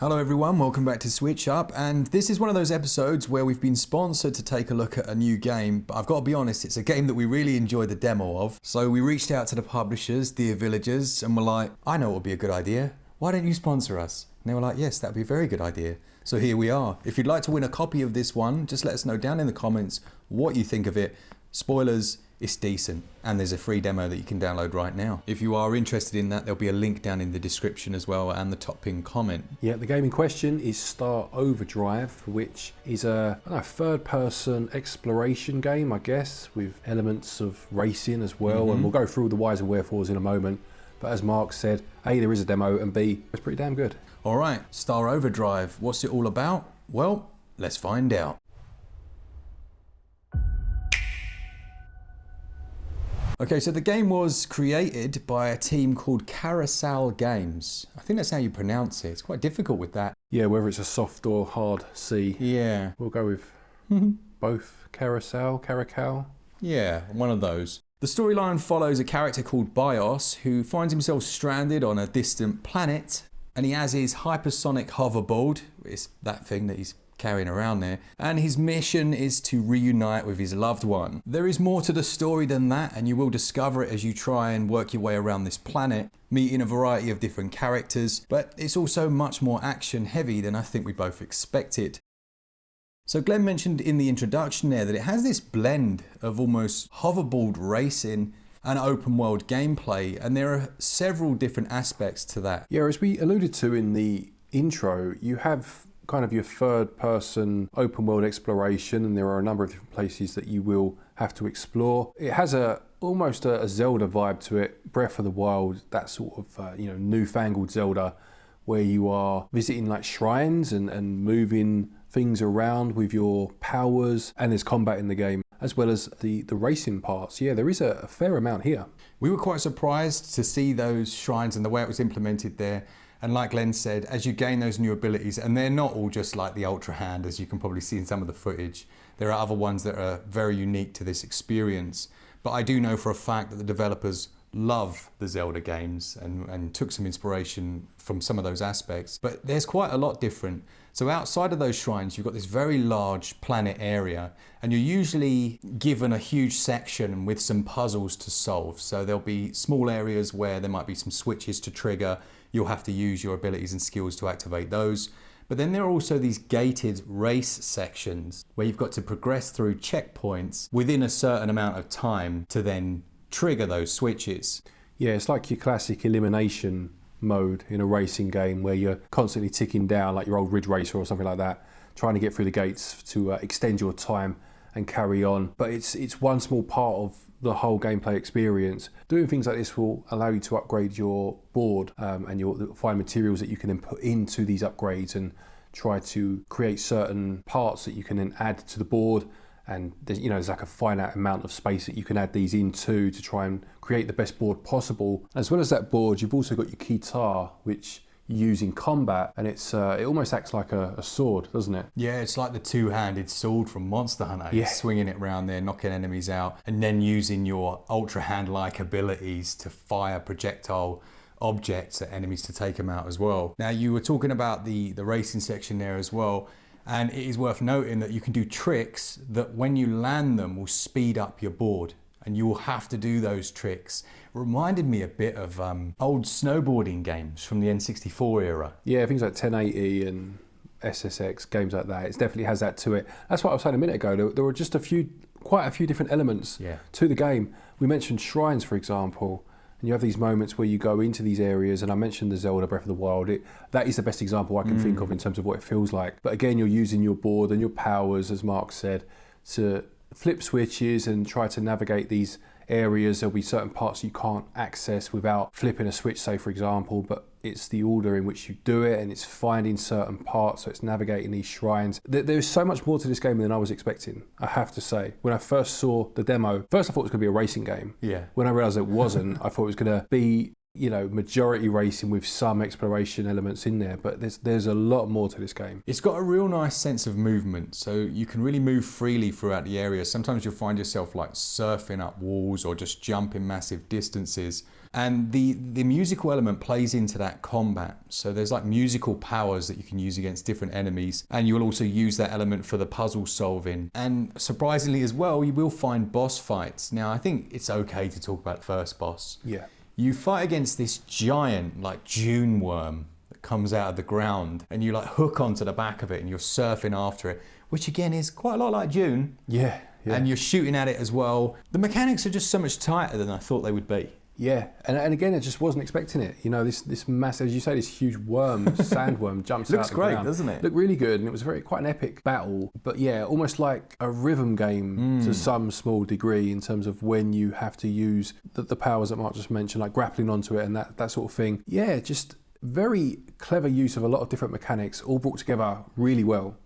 Hello everyone, welcome back to SwitchUp, and this is one of those episodes where we've been sponsored to take a look at a new game, but I've got to be honest, it's a game that we really enjoyed the demo of. So we reached out to the publishers, Dear Villagers, and were like, I know what would be a good idea. Why don't you sponsor us? And they were like, yes, that'd be a very good idea. So here we are. If you'd like to win a copy of this one, just let us know down in the comments what you think of it. Spoilers, it's decent, and there's a free demo that you can download right now. If you are interested in that, there'll be a link down in the description as well and the top pinned comment. Yeah, the game in question is Star Overdrive, which is a third-person exploration game, I guess, with elements of racing as well. And we'll go through all the whys and wherefores in a moment. But as Mark said, A, there is a demo, and B, it's pretty damn good. All right, Star Overdrive, what's it all about? Well, let's find out. Okay, so the game was created by a team called Carousel Games. I think that's how you pronounce it. It's quite difficult with that. Yeah, whether it's a soft or hard C. Yeah. We'll go with both. Caracal. Yeah, one of those. The storyline follows a character called Bios who finds himself stranded on a distant planet, and he has his hypersonic hoverboard. It's that thing that he's carrying around there, and his mission is to reunite with his loved one. There is more to the story than that, and you will discover it as you try and work your way around this planet, meeting a variety of different characters, but it's also much more action heavy than I think we both expected. So Glen mentioned in the introduction there that it has this blend of almost hoverboard racing and open world gameplay, and there are several different aspects to that. Yeah, as we alluded to in the intro, you have kind of your third person open world exploration, and there are a number of different places that you will have to explore. It has almost a ZELDA vibe to it, Breath of the Wild, that sort of newfangled ZELDA, where you are visiting like shrines and moving things around with your powers, and there's combat in the game as well as the racing parts. Yeah, there is a fair amount here. We were quite surprised to see those shrines and the way it was implemented there. And like Glen said, as you gain those new abilities, and they're not all just like the Ultra Hand, as you can probably see in some of the footage, there are other ones that are very unique to this experience. But I do know for a fact that the developers love the Zelda games and took some inspiration from some of those aspects. But there's quite a lot different. So outside of those shrines, you've got this very large planet area, and you're usually given a huge section with some puzzles to solve. So there'll be small areas where there might be some switches to trigger. You'll have to use your abilities and skills to activate those. But then there are also these gated race sections where you've got to progress through checkpoints within a certain amount of time to then trigger those switches. Yeah, it's like your classic elimination mode in a racing game where you're constantly ticking down like your old Ridge Racer or something like that, trying to get through the gates to extend your time and carry on. But it's one small part of the whole gameplay experience. Doing things like this will allow you to upgrade your board and you'll find materials that you can then put into these upgrades and try to create certain parts that you can then add to the board. And there's like a finite amount of space that you can add these into to try and create the best board possible. As well as that board, you've also got your guitar, which you use in combat, and it almost acts like a sword, doesn't it? Yeah, it's like the two-handed sword from Monster Hunter. Yeah. Swinging it around there, knocking enemies out, and then using your Ultra Hand-like abilities to fire projectile objects at enemies to take them out as well. Now, you were talking about the racing section there as well. And it is worth noting that you can do tricks that when you land them will speed up your board, and you will have to do those tricks. It reminded me a bit of old snowboarding games from the N64 era. Yeah, things like 1080 and SSX, games like that. It definitely has that to it. That's what I was saying a minute ago. There were just quite a few different elements to the game. We mentioned shrines, for example. And you have these moments where you go into these areas, and I mentioned the ZELDA Breath of the Wild. That is the best example I can think of in terms of what it feels like. But again, you're using your board and your powers, as Mark said, to flip switches and try to navigate these areas. There'll be certain parts you can't access without flipping a switch, say for example, but it's the order in which you do it, and it's finding certain parts, so it's navigating these shrines. There's so much more to this game than I was expecting, I have to say. When I first saw the demo, first I thought it was going to be a racing game. Yeah. When I realised it wasn't, I thought it was going to be majority racing with some exploration elements in there, but there's a lot more to this game. It's got a real nice sense of movement, so you can really move freely throughout the area. Sometimes you'll find yourself like surfing up walls or just jumping massive distances. And the musical element plays into that combat. So there's like musical powers that you can use against different enemies, and you'll also use that element for the puzzle solving. And surprisingly as well, you will find boss fights. Now I think it's okay to talk about the first boss. Yeah. You fight against this giant like June worm that comes out of the ground, and you like hook onto the back of it and you're surfing after it, which again is quite a lot like June. Yeah. And you're shooting at it as well. The mechanics are just so much tighter than I thought they would be. Yeah, and again, I just wasn't expecting it. You know, this massive, as you say, this huge worm, sandworm jumps out. Looks the great, ground. doesn't it? Looked really good, and it was quite an epic battle. But yeah, almost like a rhythm game to some small degree in terms of when you have to use the powers that Mark just mentioned, like grappling onto it and that sort of thing. Yeah, just very clever use of a lot of different mechanics, all brought together really well.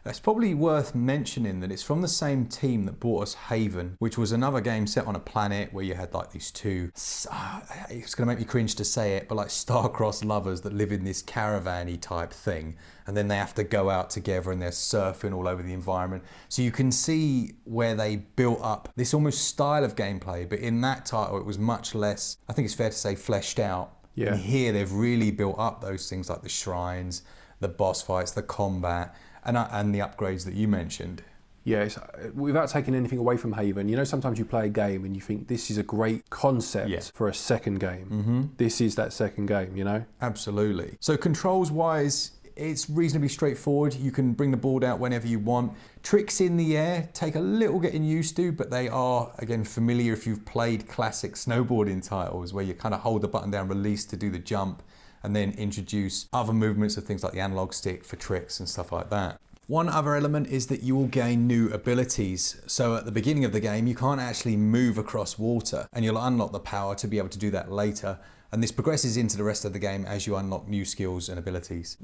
It's probably worth mentioning that it's from the same team that brought us Haven, which was another game set on a planet where you had like these two, it's going to make me cringe to say it, but like star-crossed lovers that live in this caravan-y type thing. And then they have to go out together and they're surfing all over the environment. So you can see where they built up this almost style of gameplay, but in that title it was much less, I think it's fair to say, fleshed out. Yeah. And here they've really built up those things like the shrines, the boss fights, the combat, and the upgrades that you mentioned. Yeah, without taking anything away from Haven, you know, sometimes you play a game and you think this is a great concept for a second game. This is that second game, you know? Absolutely. So controls wise, it's reasonably straightforward. You can bring the board out whenever you want. Tricks in the air take a little getting used to, but they are, again, familiar if you've played classic snowboarding titles where you kind of hold the button down, release to do the jump, and then introduce other movements of things like the analog stick for tricks and stuff like that. One other element is that you will gain new abilities. So at the beginning of the game, you can't actually move across water, and you'll unlock the power to be able to do that later. And this progresses into the rest of the game as you unlock new skills and abilities.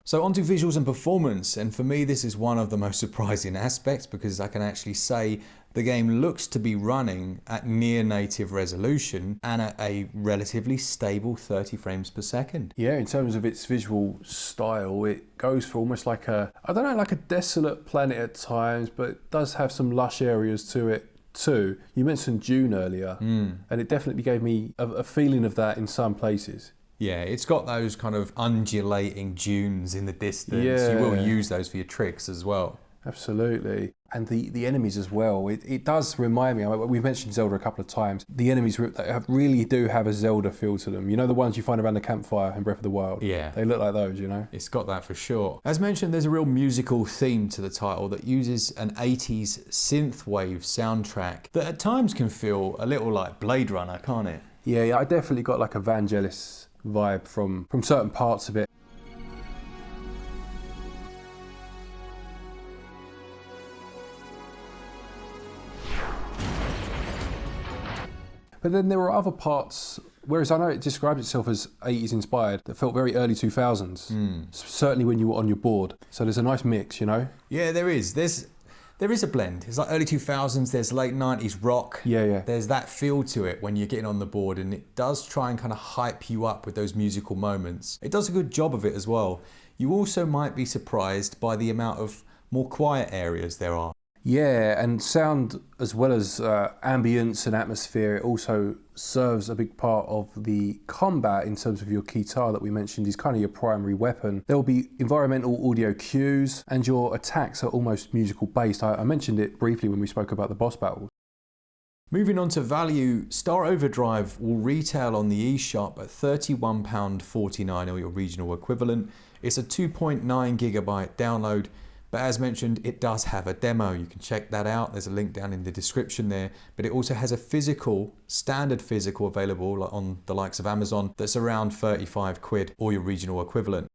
So onto visuals and performance, and for me this is one of the most surprising aspects because I can actually say the game looks to be running at near native resolution and at a relatively stable 30 frames per second. Yeah, in terms of its visual style, it goes for almost like a, I don't know, like a desolate planet at times, but it does have some lush areas to it too. You mentioned Dune earlier, and it definitely gave me a feeling of that in some places. Yeah, it's got those kind of undulating dunes in the distance. Yeah. You will use those for your tricks as well. Absolutely. And the enemies as well. It does remind me, we've mentioned Zelda a couple of times, the enemies really do have a Zelda feel to them. You know, the ones you find around the campfire in Breath of the Wild? Yeah. They look like those, you know? It's got that for sure. As mentioned, there's a real musical theme to the title that uses an 80s synthwave soundtrack that at times can feel a little like Blade Runner, can't it? Yeah, I definitely got like a Vangelis vibe from certain parts of it. But then there were other parts, whereas I know it describes itself as 80s inspired, that felt very early 2000s, certainly when you were on your board. So there's a nice mix, you know? Yeah, there is. There is a blend. It's like early 2000s, there's late 90s rock. Yeah. There's that feel to it when you're getting on the board, and it does try and kind of hype you up with those musical moments. It does a good job of it as well. You also might be surprised by the amount of more quiet areas there are. Yeah, and sound as well as ambience and atmosphere, it also serves a big part of the combat in terms of your guitar that we mentioned is kind of your primary weapon. There will be environmental audio cues and your attacks are almost musical based. I mentioned it briefly when we spoke about the boss battles. Moving on to value, Star Overdrive will retail on the eShop at £31.49 or your regional equivalent. It's a 2.9 gigabyte download. But as mentioned, it does have a demo. You can check that out. There's a link down in the description there. But it also has a standard physical available on the likes of Amazon that's around 35 quid or your regional equivalent.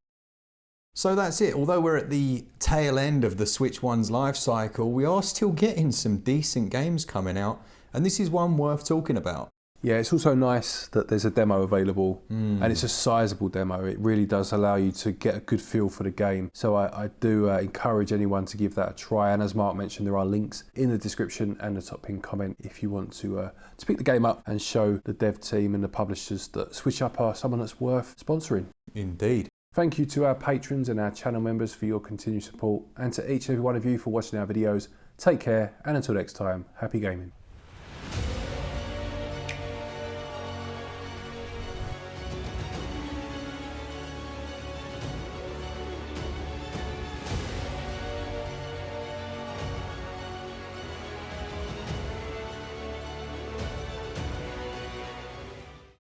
So that's it. Although we're at the tail end of the Switch One's life cycle, we are still getting some decent games coming out. And this is one worth talking about. Yeah, it's also nice that there's a demo available and it's a sizable demo. It really does allow you to get a good feel for the game. So I do encourage anyone to give that a try. And as Mark mentioned, there are links in the description and the top pinned comment if you want to pick the game up and show the dev team and the publishers that SwitchUp are someone that's worth sponsoring. Indeed. Thank you to our patrons and our channel members for your continued support, and to each and every one of you for watching our videos. Take care, and until next time, happy gaming.